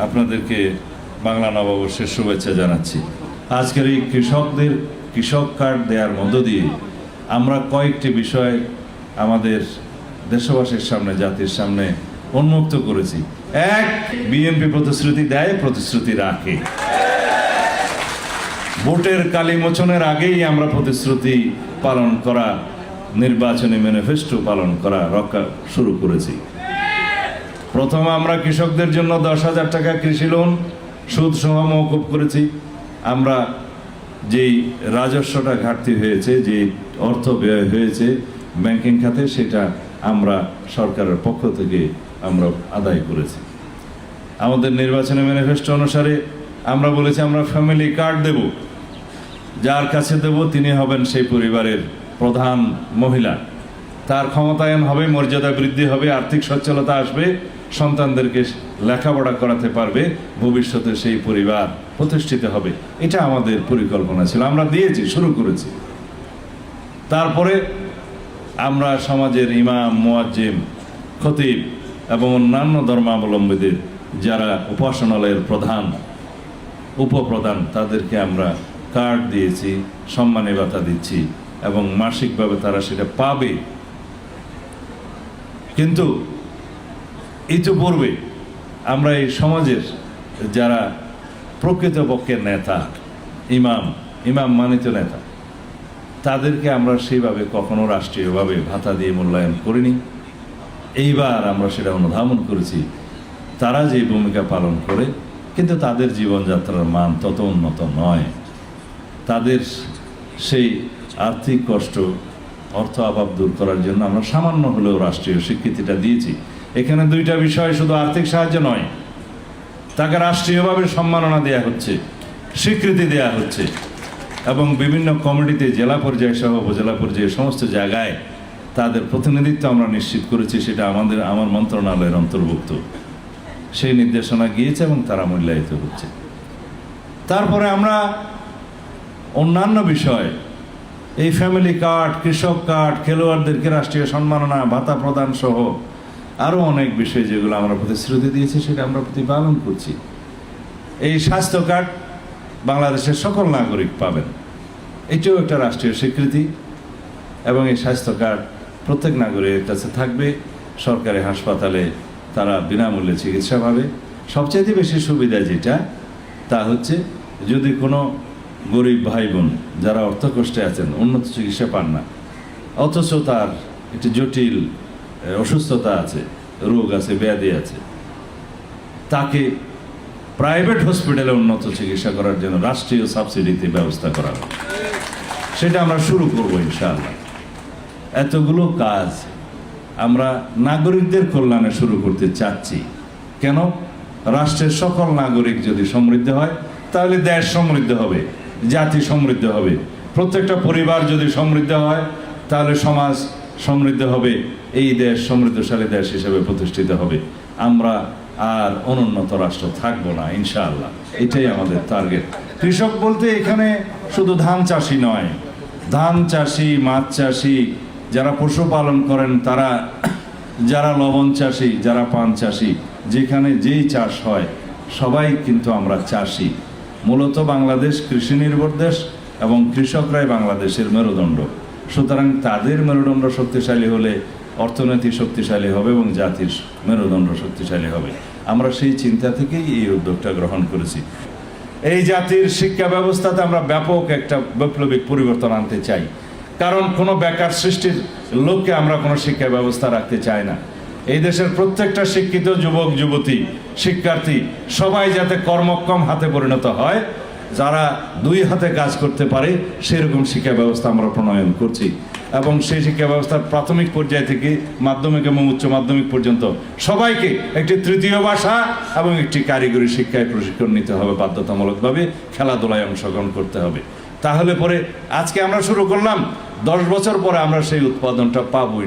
আপনাদেরকে বাংলা নববর্ষের শুভেচ্ছা জানাচ্ছি। আজকের এই কৃষকদের কৃষক কার্ড দেওয়ার মধ্য দিয়ে আমরা কয়েকটি বিষয় আমাদের দেশবাসীর সামনে, জাতির সামনে উন্মুক্ত করেছি। এক, বিএনপি প্রতিশ্রুতি দেয়, প্রতিশ্রুতি রাখে। ভোটের কালিমোচনের আগেই আমরা প্রতিশ্রুতি পালন করা, নির্বাচনী ম্যানিফেস্টো পালন করা, রক্ষা শুরু করেছি। প্রথম আমরা কৃষকদের জন্য 10,000 টাকা কৃষি লোন সুদ সহ মওকুফ করেছি। আমরা যেই রাজস্বটা ঘাটতি হয়েছে, যে অর্থ ব্যয় হয়েছে ব্যাংকিং খাতে, সেটা আমরা সরকারের পক্ষ থেকে আমরা আদায় করেছি। আমাদের নির্বাচনী ম্যানিফেস্টো অনুসারে আমরা বলেছি আমরা ফ্যামিলি কার্ড দেব, যার কাছে দেব তিনি হবেন সেই পরিবারের প্রধান মহিলা। তার ক্ষমতায়ন হবে, মর্যাদা বৃদ্ধি হবে, আর্থিক সচ্ছলতা আসবে, সন্তানদেরকে লেখাপড়া করাতে পারবে, ভবিষ্যতে সেই পরিবার প্রতিষ্ঠিত হবে। এটা আমাদের পরিকল্পনা ছিল, আমরা দিয়েছি, শুরু করেছি। তারপরে আমরা সমাজের ইমাম, মুয়াজ্জিম, খতিব এবং অন্যান্য ধর্মাবলম্বীদের যারা উপাসনালয়ের প্রধান, উপপ্রধান, তাদেরকে আমরা কার্ড দিয়েছি, সম্মানী ভাতা দিচ্ছি এবং মাসিকভাবে তারা সেটা পাবে। কিন্তু ইতিপূর্বে আমরা এই সমাজের যারা প্রকৃতপক্ষের নেতা, ইমাম মানিত নেতা, তাদেরকে আমরা সেইভাবে কখনো রাষ্ট্রীয়ভাবে ভাতা দিয়ে মূল্যায়ন করিনি। এইবার আমরা সেটা অনুধাবন করেছি, তারা যে ভূমিকা পালন করে, কিন্তু তাদের জীবনযাত্রার মান তত উন্নত নয়। তাদের সেই আর্থিক কষ্ট, অর্থ অভাব দূর করার জন্য আমরা সামান্য হলেও রাষ্ট্রীয় স্বীকৃতিটা দিয়েছি। এখানে দুইটা বিষয়, শুধু আর্থিক সাহায্য নয়, তাকে রাষ্ট্রীয়ভাবে সম্মাননা দেয়া হচ্ছে, স্বীকৃতি দেয়া হচ্ছে এবং বিভিন্ন কমিটিতে জেলা পর্যায়ে সহ উপজেলা পর্যায়ে সমস্ত জায়গায় তাদের প্রতিনিধিত্ব আমরা নিশ্চিত করেছি। সেটা আমার মন্ত্রণালয়ের অন্তর্ভুক্ত। সেই নির্দেশনা গিয়েছে এবং তারা মূল্যায়িত হচ্ছে। তারপরে আমরা অন্যান্য বিষয়, এই ফ্যামিলি কার্ড, কৃষক কার্ড, খেলোয়াড়দেরকে রাষ্ট্রীয় সম্মাননা, ভাতা প্রদান সহ আরও অনেক বিষয় যেগুলো আমরা প্রতিশ্রুতি দিয়েছি, সেটা আমরা প্রতিপালন করছি। এই স্বাস্থ্য কার্ড বাংলাদেশের সকল নাগরিক পাবেন, এটাও একটা রাষ্ট্রীয় স্বীকৃতি এবং এই স্বাস্থ্য কার্ড প্রত্যেক নাগরিকের কাছে থাকবে। সরকারি হাসপাতালে তারা বিনামূল্যে চিকিৎসা পাবে। সবচেয়ে বেশি সুবিধা যেটা, তা হচ্ছে যদি কোনো গরিব ভাই বোন যারা অর্থকষ্টে আছেন, উন্নত চিকিৎসা পান না, অথচ তার একটি জটিল অসুস্থতা আছে, রোগ আছে, ব্যাধি আছে, তাকে প্রাইভেট হসপিটালে উন্নত চিকিৎসা করার জন্য রাষ্ট্রীয় সাবসিডিতে ব্যবস্থা করা হবে। সেটা আমরা শুরু করবো ইনশাআল্লাহ। এতগুলো কাজ আমরা নাগরিকদের কল্যাণে শুরু করতে চাচ্ছি। কেন? রাষ্ট্রের সকল নাগরিক যদি সমৃদ্ধ হয়, তাহলে দেশ সমৃদ্ধ হবে, জাতি সমৃদ্ধ হবে। প্রত্যেকটা পরিবার যদি সমৃদ্ধ হয়, তাহলে সমাজ সমৃদ্ধ হবে, এই দেশ সমৃদ্ধশালী দেশ হিসেবে প্রতিষ্ঠিত হবে। আমরা আর অনুন্নত রাষ্ট্র থাকবো না ইনশাআল্লাহ। এটাই আমাদের টার্গেট। কৃষক বলতে এখানে শুধু ধান চাষি নয়, ধান চাষি, মাছ চাষি, যারা পশুপালন করেন তারা, যারা লবণ চাষি, যারা পান চাষি, যেখানে যেই চাষ হয় সবাই কিন্তু আমরা চাষি। মূলত বাংলাদেশ কৃষি নির্ভর দেশ এবং কৃষকরাই বাংলাদেশের মেরুদণ্ড। সুতরাং তাদের মেরুদণ্ড শক্তিশালী হলে অর্থনীতি শক্তিশালী হবে এবং জাতির মেরুদণ্ড শক্তিশালী হবে। আমরা সেই চিন্তা থেকেই এই উদ্যোগটা গ্রহণ করেছি। এই জাতির শিক্ষা ব্যবস্থাতে আমরা ব্যাপক একটা বৈপ্লবিক পরিবর্তন আনতে চাই। কারণ কোনো বেকার সৃষ্টির লোককে আমরা কোনো শিক্ষা ব্যবস্থা রাখতে চাই না। এই দেশের প্রত্যেকটা শিক্ষিত যুবক যুবতী, শিক্ষার্থী সবাই যাতে কর্মক্ষম হাতে পরিণত হয়, যারা দুই হাতে কাজ করতে পারে, সেরকম শিক্ষা ব্যবস্থা আমরা প্রণয়ন করছি। এবং সেই শিক্ষা ব্যবস্থার প্রাথমিক পর্যায় থেকে মাধ্যমিক এবং উচ্চ মাধ্যমিক পর্যন্ত সবাইকে একটি তৃতীয় ভাষা এবং একটি কারিগরি শিক্ষায় প্রশিক্ষণ নিতে হবে বাধ্যতামূলকভাবে। খেলাধুলায় অংশগ্রহণ করতে হবে। তাহলে পরে আজকে আমরা শুরু করলাম, 10 বছর পরে আমরা সেই উৎপাদনটা পাবো।